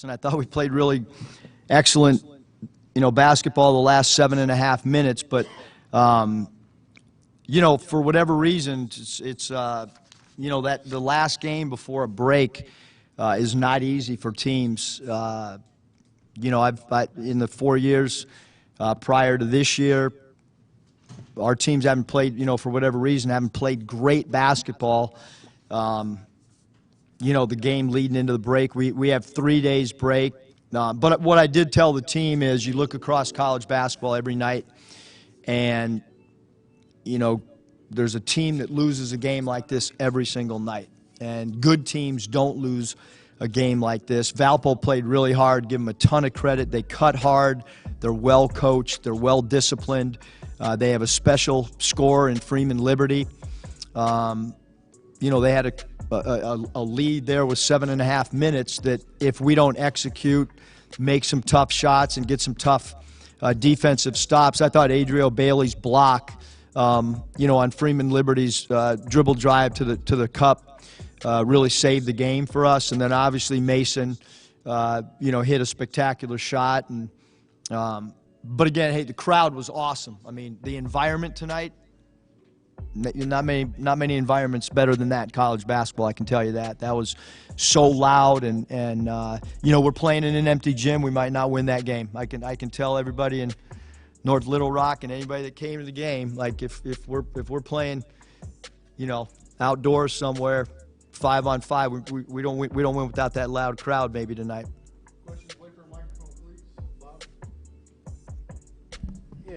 And I thought we played really excellent, basketball the last 7.5 minutes. But, for whatever reason, it's that the last game before a break is not easy for teams. I've in the 4 years prior to this year, our teams haven't played, for whatever reason, haven't played great basketball. The game leading into the break. We have 3 days break. But what I did tell the team is you look across college basketball every night and, there's a team that loses a game like this every single night. And good teams don't lose a game like this. Valpo played really hard, give them a ton of credit. They cut hard. They're well coached. They're well disciplined. They have a special scorer in Freeman Liberty. They had a lead there with 7.5 minutes that if we don't execute, make some tough shots and get some tough defensive stops. I thought Adriel Bailey's block, on Freeman Liberty's dribble drive to the cup really saved the game for us. And then obviously Mason, hit a spectacular shot. And but again, hey, the crowd was awesome. I mean, the environment tonight. Not many environments better than that in college basketball. I can tell you that. That was so loud, and we're playing in an empty gym. We might not win that game. I can tell everybody in North Little Rock and anybody that came to the game, like if we're playing, outdoors somewhere, 5-on-5, we don't win without that loud crowd maybe tonight.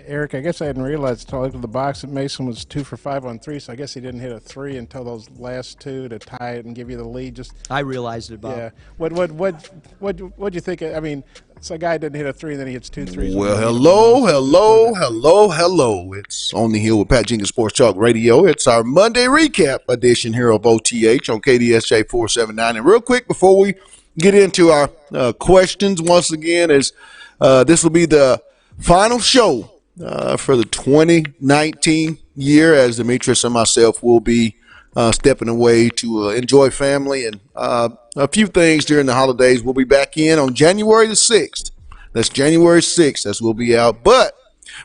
Eric, I guess I hadn't realized until I looked at the box that Mason was 2 for 5 on 3, so I guess he didn't hit a 3 until those last 2 to tie it and give you the lead. I realized it, Bob. Yeah. What'd you think? I mean, so a guy didn't hit a 3 and then he hits 2 threes. Well, hello. It's On the Hill with Pat Jenkins Sports Talk Radio. It's our Monday recap edition here of OTH on KDSJ 479. And real quick before we get into our questions, once again, is this will be the final show for the 2019 year, as Demetrius and myself will be stepping away to enjoy family and a few things during the holidays. We'll be back in on January the 6th. That's January 6th as we'll be out. But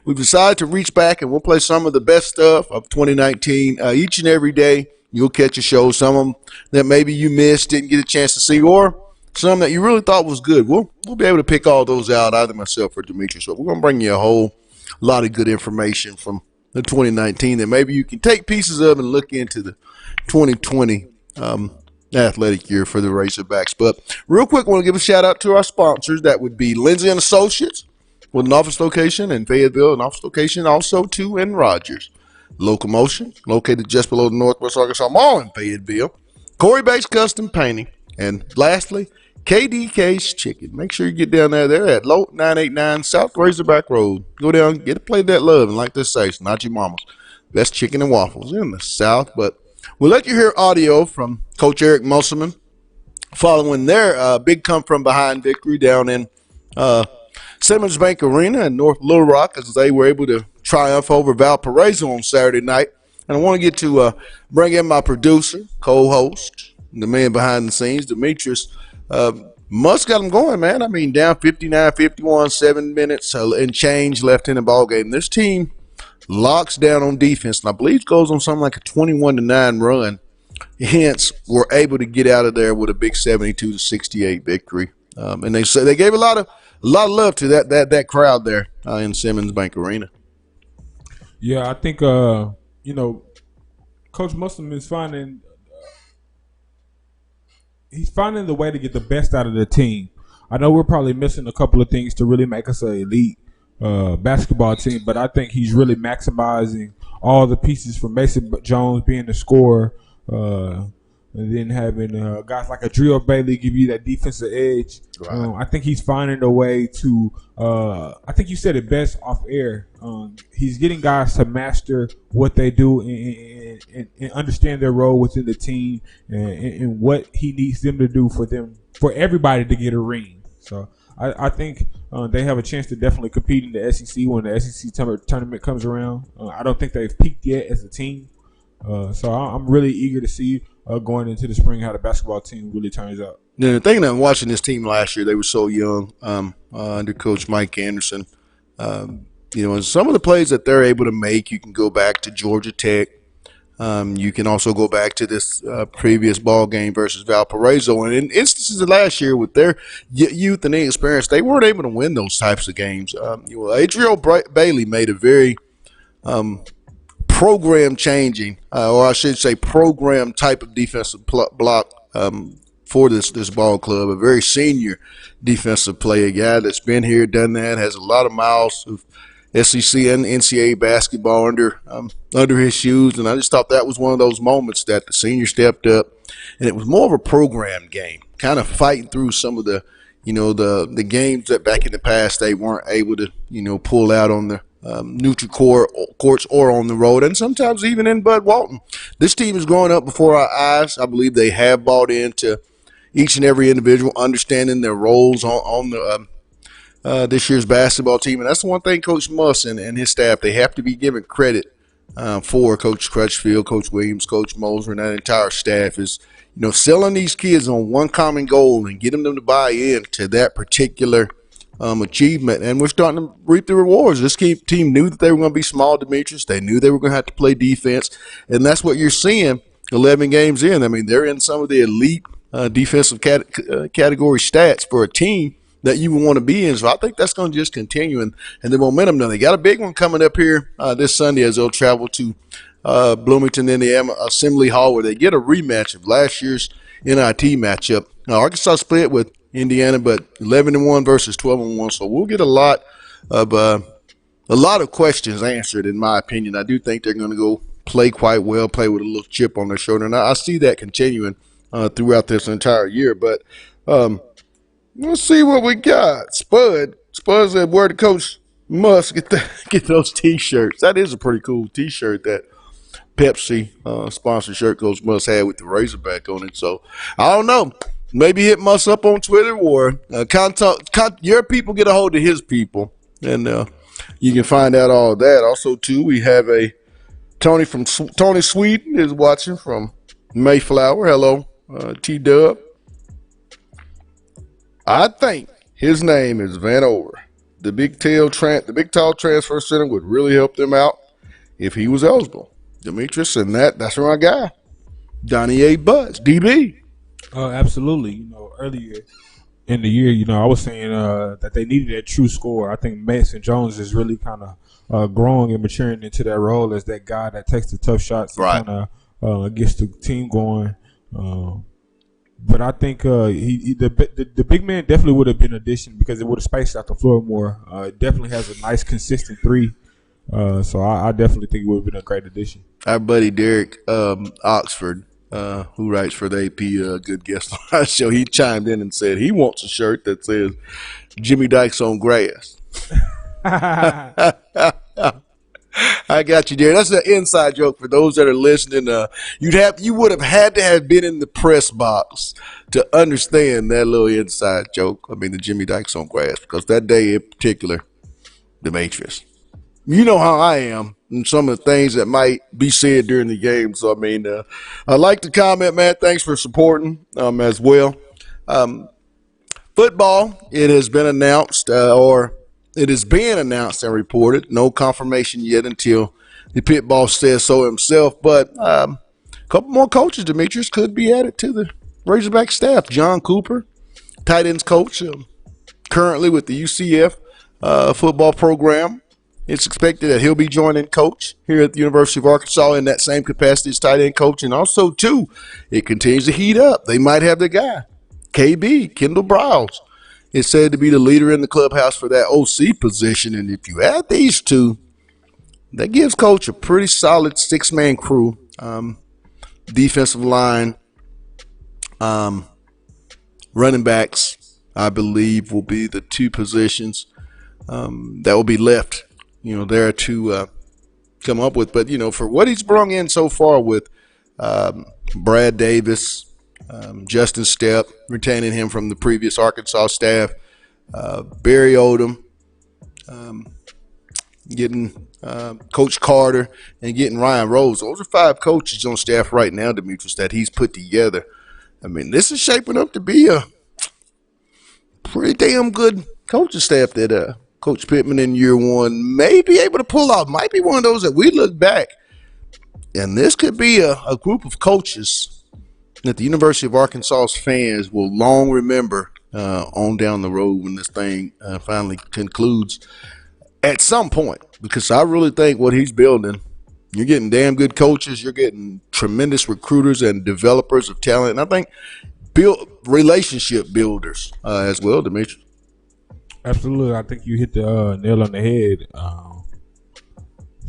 we've decided to reach back and we'll play some of the best stuff of 2019 each and every day. You'll catch a show, some of them that maybe you missed, didn't get a chance to see, or some that you really thought was good. We'll be able to pick all those out, either myself or Demetrius. So we're going to bring you a whole lot of good information from the 2019 that maybe you can take pieces of and look into the 2020 athletic year for the Razorbacks. But real quick, I want to give a shout out to our sponsors. That would be Lindsay & Associates with an office location in Fayetteville, an office location also too in Rogers. Locomotion, located just below the Northwest Arkansas Mall in Fayetteville. Corey Bates Custom Painting. And lastly, KDK's Chicken. Make sure you get down there. They're at Low 989 South Razorback Road. Go down, get a plate of that love, and like they say, it's not your mama's. Best chicken and waffles in the South. But we'll let you hear audio from Coach Eric Musselman following their big come-from-behind victory down in Simmons Bank Arena in North Little Rock, as they were able to triumph over Valparaiso on Saturday night. And I want to get to bring in my producer, co-host, the man behind the scenes, Demetrius. Must got them going, man. I mean, down 59-51, 7 minutes and change left in the ball game. This team locks down on defense, and I believe goes on something like a 21-9 run. Hence, we're able to get out of there with a big 72-68 victory. And they gave a lot of love to that crowd there in Simmons Bank Arena. Yeah, I think Coach Muslim is he's finding the way to get the best out of the team. I know we're probably missing a couple of things to really make us an elite basketball team, but I think he's really maximizing all the pieces from Mason Jones being the scorer, and then having guys like Adriel Bailey give you that defensive edge. Right. I think he's finding a way to. I think you said it best off air. He's getting guys to master what they do and understand their role within the team and what he needs them to do for everybody to get a ring. So I think they have a chance to definitely compete in the SEC when the SEC tournament comes around. I don't think they've peaked yet as a team. So I'm really eager to see going into the spring how the basketball team really turns out. The thing that I'm watching this team last year, they were so young under Coach Mike Anderson. And some of the plays that they're able to make, you can go back to Georgia Tech. You can also go back to this previous ball game versus Valparaiso. And in instances of last year with their youth and inexperience, they weren't able to win those types of games. Adriel Bailey made a very program changing, or I should say program type of defensive block for this ball club. A very senior defensive player, a guy that's been here, done that, has a lot of miles of SEC and NCAA basketball under his shoes, and I just thought that was one of those moments that the senior stepped up, and it was more of a program game, kind of fighting through some of the games that back in the past they weren't able to pull out on the neutral courts or on the road, and sometimes even in Bud Walton. This team is growing up before our eyes. I believe they have bought into each and every individual, understanding their roles on the this year's basketball team, and that's the one thing Coach Muss and his staff, they have to be given credit for. Coach Crutchfield, Coach Williams, Coach Moser, and that entire staff is selling these kids on one common goal and getting them to buy in to that particular achievement, and we're starting to reap the rewards. This team knew that they were going to be small, Demetrius. They knew they were going to have to play defense, and that's what you're seeing 11 games in. I mean, they're in some of the elite defensive category stats for a team that you would want to be in. So I think that's going to just continue. And the momentum, now they got a big one coming up here this Sunday as they'll travel to Bloomington, Indiana Assembly Hall, where they get a rematch of last year's NIT matchup. Now, Arkansas split with Indiana, but 11-1 versus 12-1. So we'll get a lot of questions answered, in my opinion. I do think they're going to go play quite well, play with a little chip on their shoulder. And I see that continuing throughout this entire year. But let's see what we got. Spud said, where the Coach Must get those T-shirts. That is a pretty cool T-shirt, that Pepsi sponsored shirt Coach Must had with the Razorback on it. So I don't know. Maybe hit Must up on Twitter, or your people get a hold of his people, and you can find out all that. Also, too, we have a Tony Sweden is watching from Mayflower. Hello, T-Dub. I think his name is Van Over. The big tall transfer center would really help them out if he was eligible. Demetrius, and that's my guy, Donnie A. Butts, DB. Absolutely. Earlier in the year, I was saying that they needed a true scorer. I think Mason Jones is really kind of growing and maturing into that role as that guy that takes the tough shots and kind of gets the team going. But I think the big man definitely would have been an addition because it would have spaced out the floor more. It definitely has a nice, consistent three. So I definitely think it would have been a great addition. Our buddy Derek Oxford, who writes for the AP, good guest on our show, he chimed in and said he wants a shirt that says Jimmy Dykes on grass. I got you, Derek. That's an inside joke for those that are listening. You would have had to have been in the press box to understand that little inside joke. I mean, the Jimmy Dykes on grass, because that day in particular, Demetrius, you know how I am and some of the things that might be said during the game. So, I mean, I like the comment, man. Thanks for supporting as well. Football, it has been announced, it is being announced and reported. No confirmation yet until the pit boss says so himself. But a couple more coaches, Demetrius, could be added to the Razorback staff. John Cooper, tight ends coach, currently with the UCF football program. It's expected that he'll be joining coach here at the University of Arkansas in that same capacity as tight end coach. And also, too, it continues to heat up. They might have the guy, KB, Kendall Browse, is said to be the leader in the clubhouse for that OC position. And if you add these two, that gives coach a pretty solid 6-man crew. Defensive line, running backs, I believe, will be the two positions that will be left, there to come up with. But, for what he's brought in so far with Brad Davis, Justin Stepp, retaining him from the previous Arkansas staff, Barry Odom, getting Coach Carter, and getting Ryan Rose. Those are 5 coaches on staff right now, Demetrius, that he's put together. I mean, this is shaping up to be a pretty damn good coaching staff that Coach Pittman in year 1 may be able to pull off. Might be one of those that we look back, and this could be a group of coaches that the University of Arkansas's fans will long remember on down the road when this thing finally concludes at some point, because I really think what he's building, you're getting damn good coaches, you're getting tremendous recruiters and developers of talent, and I think relationship builders as well, Demetrius. Absolutely. I think you hit the nail on the head.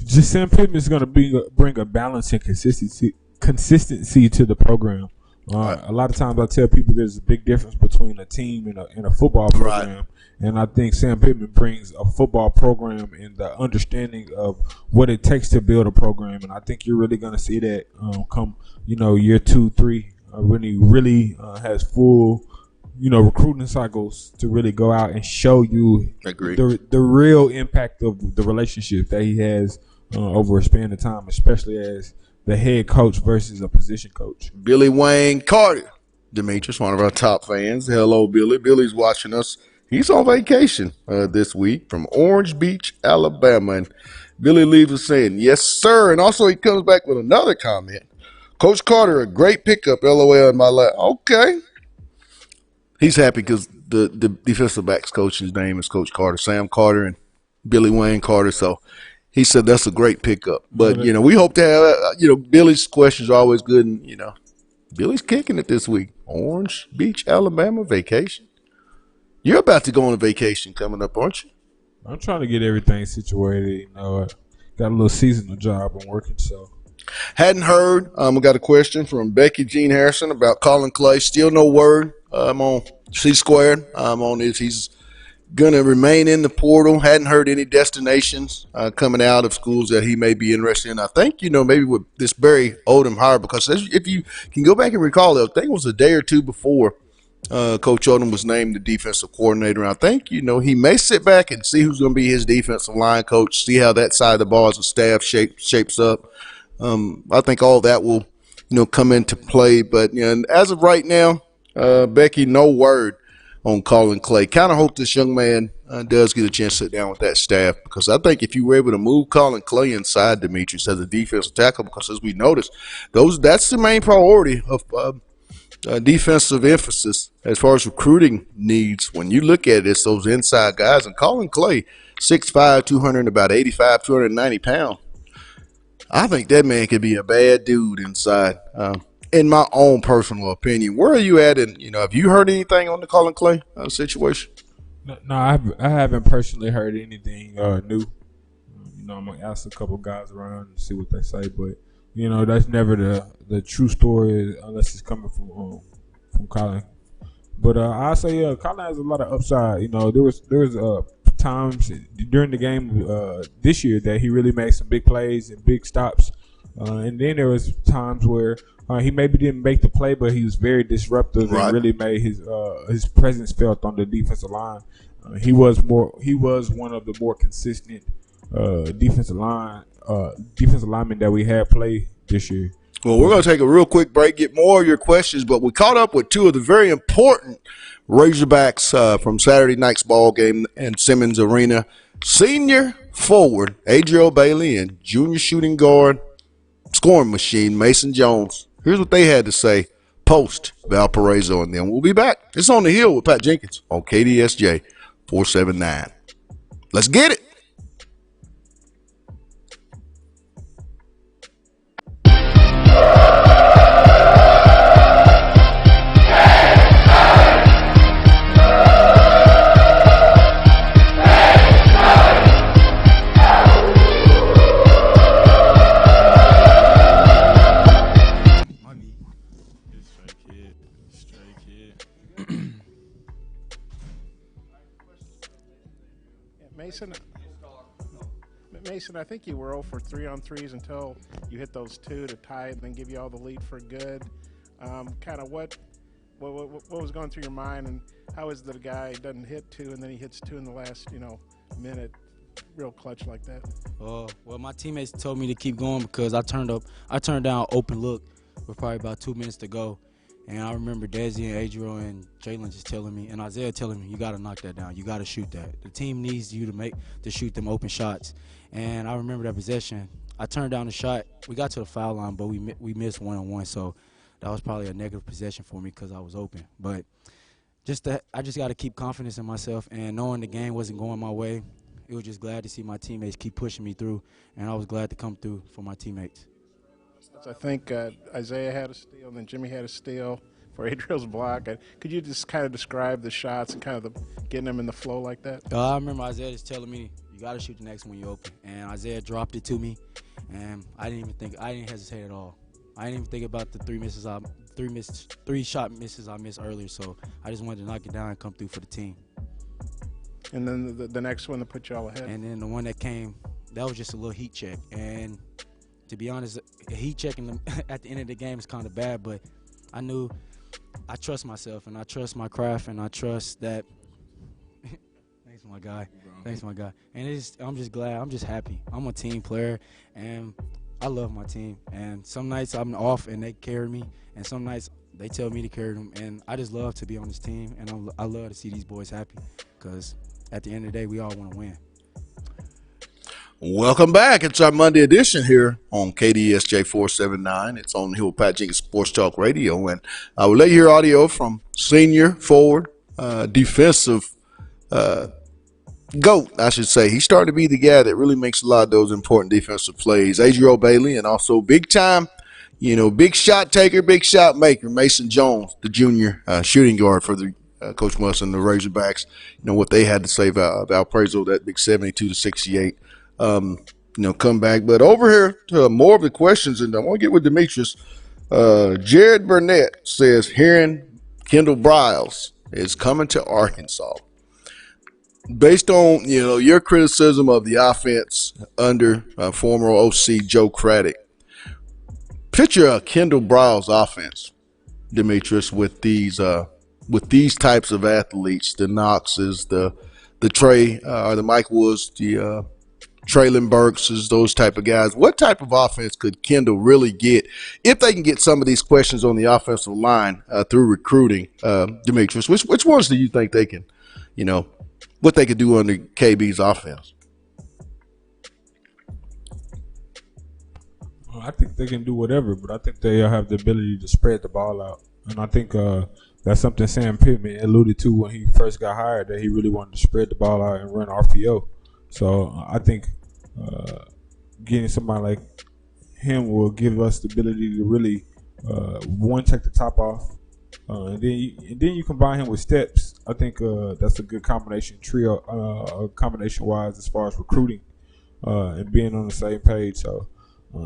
Just Sam Pittman is going to bring a balance and consistency to the program. A lot of times I tell people there's a big difference between a team and a football program. Right. And I think Sam Pittman brings a football program and the understanding of what it takes to build a program. And I think you're really going to see that come, year 2, 3, when he really has full, recruiting cycles to really go out and show you the real impact of the relationship that he has over a span of time, especially as the head coach versus a position coach. Billy Wayne Carter, Demetrius, one of our top fans. Hello, Billy. Billy's watching us. He's on vacation this week from Orange Beach, Alabama. And Billy leaves us saying, yes, sir. And also he comes back with another comment. Coach Carter, a great pickup, LOL in my lap. Okay. He's happy because the defensive backs coach's name is Coach Carter, Sam Carter and Billy Wayne Carter. So he said that's a great pickup. But, we hope to have, Billy's questions are always good. And, Billy's kicking it this week. Orange Beach, Alabama vacation. You're about to go on a vacation coming up, aren't you? I'm trying to get everything situated. Got a little seasonal job I'm working, so. Hadn't heard. We got a question from Becky Jean Harrison about Colin Clay. Still no word. I'm on C-squared. I'm on this. He's going to remain in the portal. Hadn't heard any destinations coming out of schools that he may be interested in. I think, maybe with this Barry Odom hire, because if you can go back and recall, I think it was a day or two before Coach Odom was named the defensive coordinator. And I think, he may sit back and see who's going to be his defensive line coach, see how that side of the ball as a staff shapes up. I think all that will, come into play. But, as of right now, Becky, no word on Colin Clay. Kind of hope this young man does get a chance to sit down with that staff, because I think if you were able to move Colin Clay inside, Demetrius, as a defensive tackle, because as we noticed, that's the main priority of defensive emphasis as far as recruiting needs. When you look at it, it's those inside guys. And Colin Clay, 6'5", 200, about 85, 290 pounds. I think that man could be a bad dude inside, in my own personal opinion. Where are you at? And, have you heard anything on the Colin Clay situation? No, I haven't personally heard anything new. I'm going to ask a couple guys around and see what they say. But, that's never the true story unless it's coming from Colin. But I say Colin has a lot of upside. There was times during the game this year that he really made some big plays and big stops, and then there was times where he maybe didn't make the play, but he was very disruptive and really made his presence felt on the defensive line. He was one of the more consistent defensive linemen that we had play this year. Well, we're going to take a real quick break, get more of your questions, but we caught up with two of the very important Razorbacks from Saturday night's ball game in Simmons Arena. Senior forward Adriel Bailey and junior shooting guard, scoring machine Mason Jones. Here's what they had to say post Valparaiso, and then we'll be back. It's On the Hill with Pat Jenkins on KDSJ 479. Let's get it. Mason, I think you were 0 for 3 on threes until you hit those two to tie it and then give you all the lead for good. Kind of what was going through your mind, and how is that a guy doesn't hit two and then he hits two in the last minute, real clutch like that? Well, my teammates told me to keep going because I turned down open look with probably about 2 minutes to go. And I remember Desi and Adriel and Jalen just telling me, and Isaiah telling me, you got to knock that down. You got to shoot that. The team needs you to shoot them open shots. And I remember that possession. I turned down the shot. We got to the foul line, but we missed one-on-one. So that was probably a negative possession for me because I was open. But I just got to keep confidence in myself, and knowing the game wasn't going my way, it was just glad to see my teammates keep pushing me through, and I was glad to come through for my teammates. I think Isaiah had a steal, and then Jimmy had a steal for Adriel's block. Could you just kind of describe the shots and kind of getting them in the flow like that? I remember Isaiah just telling me, you got to shoot the next one you open. And Isaiah dropped it to me, and I didn't hesitate at all. I didn't even think about the three shot misses I missed earlier, so I just wanted to knock it down and come through for the team. And then the next one to put you all ahead. And then the one that came, that was just a little heat check. And to be honest, heat checking at the end of the game is kind of bad, but I knew I trust myself and I trust my craft and I trust that. Thanks, my guy. Thanks, my guy. And I'm just glad. I'm just happy. I'm a team player, and I love my team. And some nights I'm off and they carry me, and some nights they tell me to carry them. And I just love to be on this team, and I love to see these boys happy because at the end of the day, we all want to win. Welcome back. It's our Monday edition here on KDSJ 479. It's on the Hill Pat Jenkins Sports Talk Radio. And I will let you hear audio from senior forward, defensive GOAT, I should say. He's starting to be the guy that really makes a lot of those important defensive plays. Adriel Bailey, and also big time, big shot taker, big shot maker, Mason Jones, the junior shooting guard for the Coach Muss and the Razorbacks. What they had to say about Valparaiso, that big 72-68. Come back. But over here to more of the questions, and I want to get with Demetrius. Jared Burnett says, hearing Kendall Briles is coming to Arkansas. Based on, your criticism of the offense under former OC Joe Craddock, picture a Kendall Briles offense, Demetrius, with these types of athletes, the Knoxes, the Trey, or the Mike Woods, the Traylon Burks, those type of guys. What type of offense could Kendall really get if they can get some of these questions on the offensive line through recruiting, Demetrius? Which ones do you think they can, what they could do under KB's offense? Well, I think they can do whatever, but I think they have the ability to spread the ball out. And I think that's something Sam Pittman alluded to when he first got hired, that he really wanted to spread the ball out and run RPO. So I think getting somebody like him will give us the ability to really, take the top off. And then you combine him with Steps. I think that's a good combination combination-wise as far as recruiting and being on the same page. So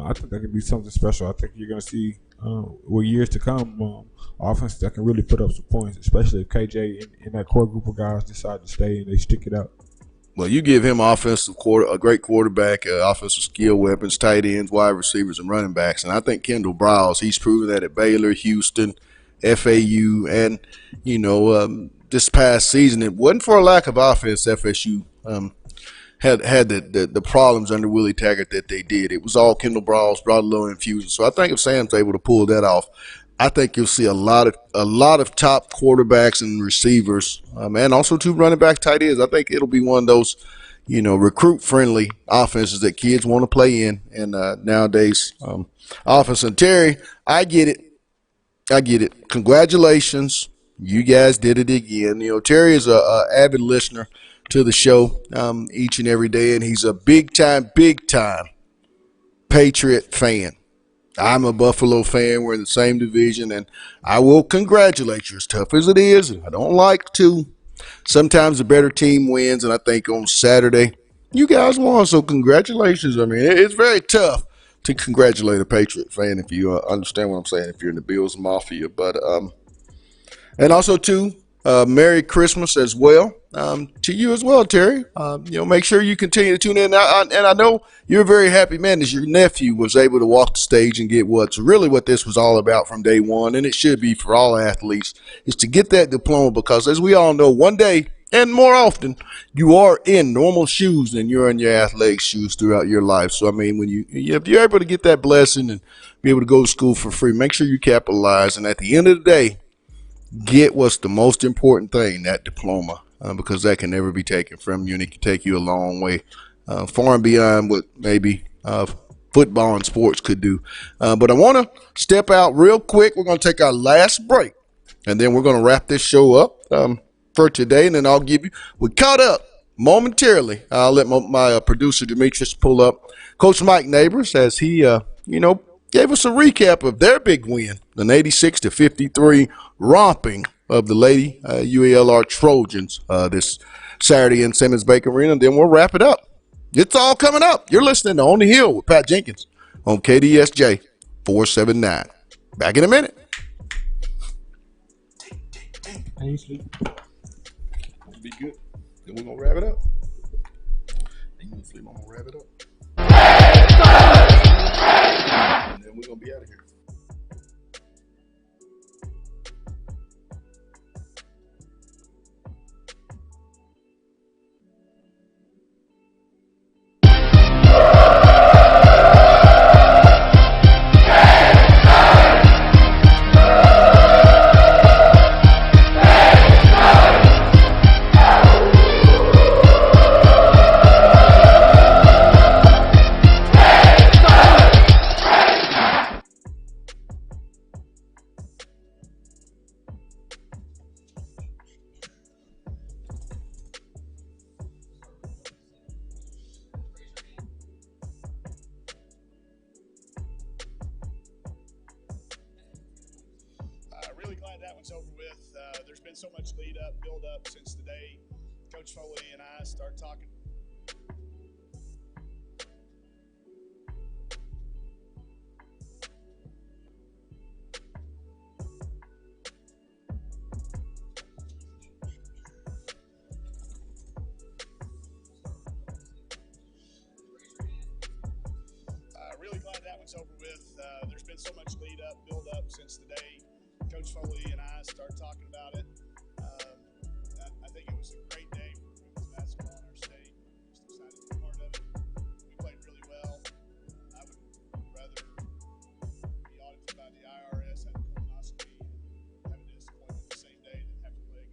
I think that could be something special. I think you're going to see, with years to come, offense that can really put up some points, especially if KJ and that core group of guys decide to stay and they stick it out. Well, you give him a great quarterback, offensive skill weapons, tight ends, wide receivers, and running backs. And I think Kendall Briles, he's proven that at Baylor, Houston, FAU, and, this past season, it wasn't for a lack of offense. FSU had the problems under Willie Taggart that they did. It was all Kendall Briles, brought a little infusion. So I think if Sam's able to pull that off, I think you'll see a lot of top quarterbacks and receivers, and also two running back tight ends. I think it'll be one of those, recruit-friendly offenses that kids want to play in. And nowadays, offense. And Terry, I get it. Congratulations, you guys did it again. Terry is a avid listener to the show each and every day, and he's a big time Patriot fan. I'm a Buffalo fan. We're in the same division, and I will congratulate you, as tough as it is, and I don't like to. Sometimes the better team wins, and I think on Saturday you guys won, so congratulations. I mean, it's very tough to congratulate a Patriot fan, if you understand what I'm saying, if you're in the Bills Mafia. But and also, too, Merry Christmas as well to you as well, Terry. Make sure you continue to tune in. And I know you're a very happy man as your nephew was able to walk the stage and get what this was all about from day one, and it should be for all athletes, is to get that diploma because, as we all know, one day and more often, you are in normal shoes than you're in your athletic shoes throughout your life. So, I mean, if you're able to get that blessing and be able to go to school for free, make sure you capitalize. And at the end of the day, get what's the most important thing, that diploma, because that can never be taken from you, and it can take you a long way, far and beyond what maybe football and sports could do. But I want to step out real quick. We're going to take our last break, and then we're going to wrap this show up for today, and then we caught up momentarily. I'll let my producer Demetrius pull up Coach Mike Neighbors as he, gave us a recap of their big win, an 86-53 romping of the Lady UALR Trojans this Saturday in Simmons Bank Arena, and then we'll wrap it up. It's all coming up. You're listening to On the Hill with Pat Jenkins on KDSJ 479. Back in a minute. Be good. Then we're going to wrap it up. And you sleep, I'm going to wrap it up. And then we're going to be out of here. Really glad that one's over with. There's been so much build up since the day Coach Foley and I started talking. Really glad that one's over with. There's been so much build up since the day Coach Foley and I started talking about it. I think it was a great day for women's basketball in our state. Just excited to be part of it. We played really well. I would rather be audited by the IRS, have a colonoscopy, and have a dentist appointment the same day than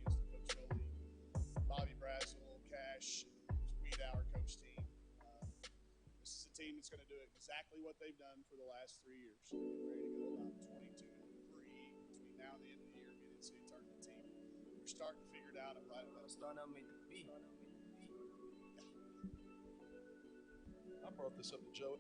have to play against Coach Foley, Bobby Brazel, Cash, and Weed Hour coach team. This is a team that's going to do exactly what they've done for the last 3 years. They're ready to go about 22-3 between now and the end of the year, get NCAA tournament team. We're starting to figure it out. I'm right about I brought this up to Joey.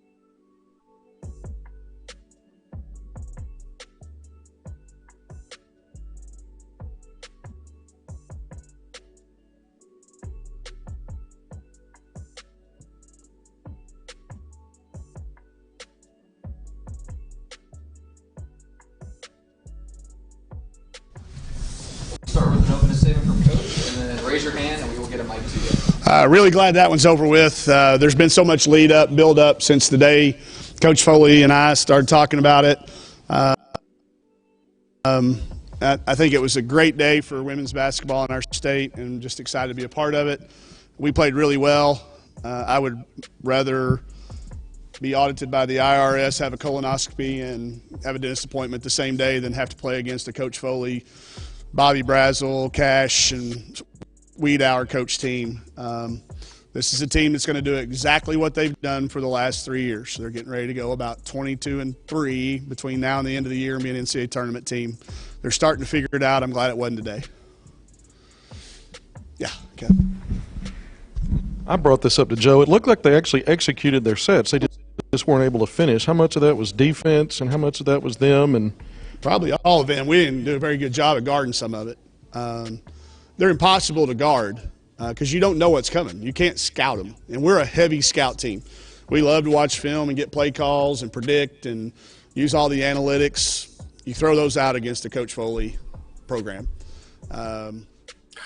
Start with an opening statement from Coach, and then raise your hand, and we will get a mic to you. Really glad that one's over with. There's been so much build up since the day Coach Foley and I started talking about it. I think it was a great day for women's basketball in our state, and just excited to be a part of it. We played really well. I would rather be audited by the IRS, have a colonoscopy, and have a dentist appointment the same day than have to play against a Coach Foley, Bobby Brazel, Cash, and Weed Hour coach team. This is a team that's going to do exactly what they've done for the last 3 years. They're getting ready to go about 22-3 between now and the end of the year and be an NCAA tournament team. They're starting to figure it out. I'm glad it wasn't today. Yeah, Kevin. I brought this up to Joe. It looked like they actually executed their sets. They just weren't able to finish. How much of that was defense and how much of that was them? And probably all of it. We didn't do a very good job of guarding some of it. They're impossible to guard because you don't know what's coming. You can't scout them. And we're a heavy scout team. We love to watch film and get play calls and predict and use all the analytics. You throw those out against the Coach Foley program.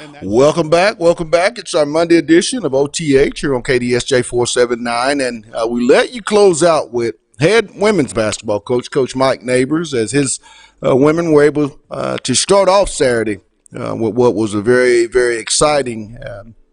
And that, Welcome back. Welcome back. It's our Monday edition of OTH here on KDSJ 479. And we let you close out with head women's basketball coach, Coach Mike Neighbors, as his women were able to start off Saturday with what was a very, very exciting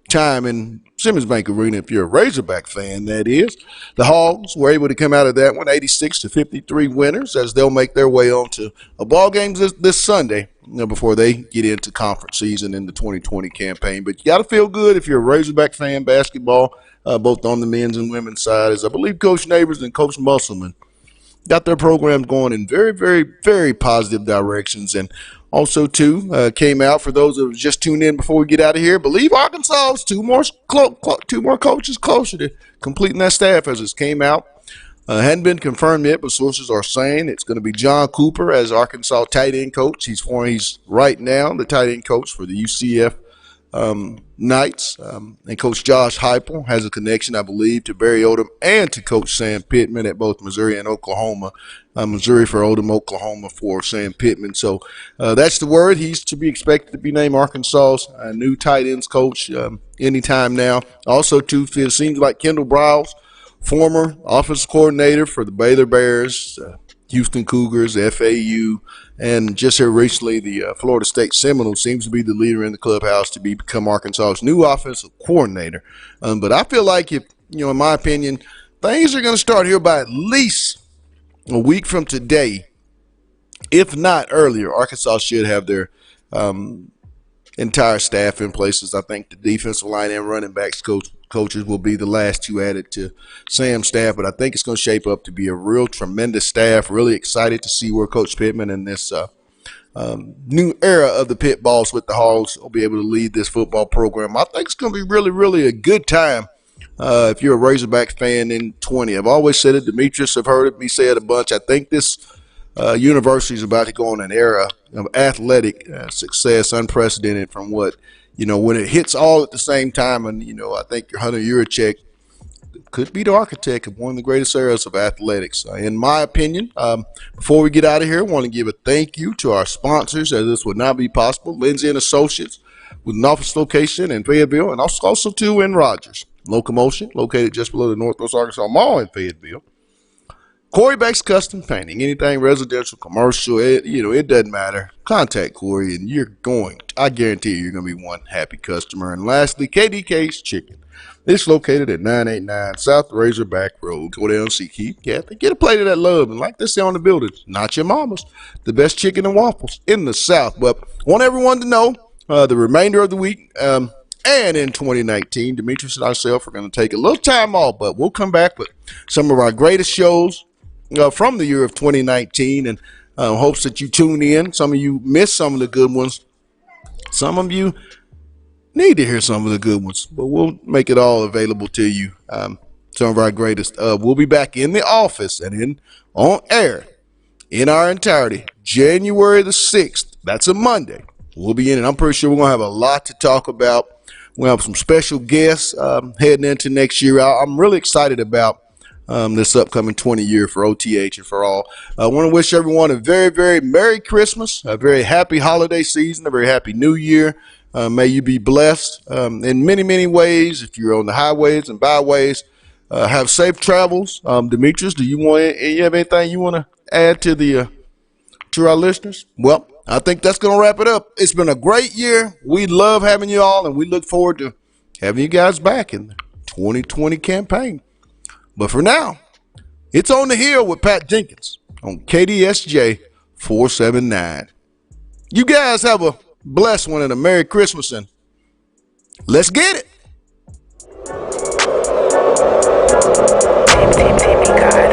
time in Simmons Bank Arena, if you're a Razorback fan, that is. The Hogs were able to come out of that one 86-53 winners, as they'll make their way on to a ball game this Sunday, before they get into conference season in the 2020 campaign. But you got to feel good if you're a Razorback fan, basketball, both on the men's and women's side, as I believe Coach Neighbors and Coach Musselman got their program going in very, very, very positive directions. And also, too, came out, for those that just tuned in before we get out of here, believe Arkansas is two more coaches closer to completing that staff, as it came out. Hadn't been confirmed yet, but sources are saying it's going to be John Cooper as Arkansas tight end coach. He's right now the tight end coach for the UCF Knights. And Coach Josh Heupel has a connection, I believe, to Barry Odom and to Coach Sam Pittman at both Missouri and Oklahoma. Missouri for Odom, Oklahoma for Sam Pittman. So that's the word. He's to be expected to be named Arkansas's new tight ends coach anytime now. Also, too, it seems like Kendall Browse, former offensive coordinator for the Baylor Bears, Houston Cougars, FAU, and just here recently the Florida State Seminoles, seems to be the leader in the clubhouse to become Arkansas's new offensive coordinator. But I feel like, if in my opinion, things are going to start here by at least a week from today, if not earlier. Arkansas should have their entire staff in places. I think the defensive line and running backs coaches will be the last two added to Sam's staff, but I think it's going to shape up to be a real tremendous staff. Really excited to see where Coach Pittman and this new era of the Pit Boss with the Hogs will be able to lead this football program. I think it's going to be really, really a good time if you're a Razorback fan in 20. I've always said it. Demetrius have heard me say it a bunch. I think this university is about to go on an era of athletic success, unprecedented from what, when it hits all at the same time. And, I think Hunter Yurachek could be the architect of one of the greatest eras of athletics, in my opinion. Before we get out of here, I want to give a thank you to our sponsors, as this would not be possible. Lindsay and Associates, with an office location in Fayetteville, and also too in Rogers. Locomotion, located just below the Northwest Arkansas Mall in Fayetteville. Corey Banks Custom Painting, anything residential, commercial, it doesn't matter. Contact Corey, and I guarantee you're going to be one happy customer. And lastly, KDK's Chicken. It's located at 989 South Razorback Road. Go down and see Keith Kathy. Get a plate of that love, and like they say on the building, not your mama's, the best chicken and waffles in the South. But I want everyone to know the remainder of the week, and in 2019, Demetrius and ourselves are going to take a little time off, but we'll come back with some of our greatest shows from the year of 2019, and hopes that you tune in. Some of you missed some of the good ones. Some of you need to hear some of the good ones, but we'll make it all available to you. Some of our greatest. We'll be back in the office and on air in our entirety, January the 6th. That's a Monday. We'll be in, and I'm pretty sure we're going to have a lot to talk about. We'll have some special guests heading into next year. I'm really excited about this upcoming 20 year for OTH and for all. I want to wish everyone a very, very Merry Christmas, a very happy holiday season, a very happy New Year. May you be blessed in many, many ways. If you're on the highways and byways, have safe travels. Demetrius, do you have anything you want to add to our listeners? Well, I think that's going to wrap it up. It's been a great year. We love having you all, and we look forward to having you guys back in the 2020 campaign. But for now, it's On the Hill with Pat Jenkins on KDSJ 479. You guys have a blessed one and a Merry Christmas, and let's get it. Guys.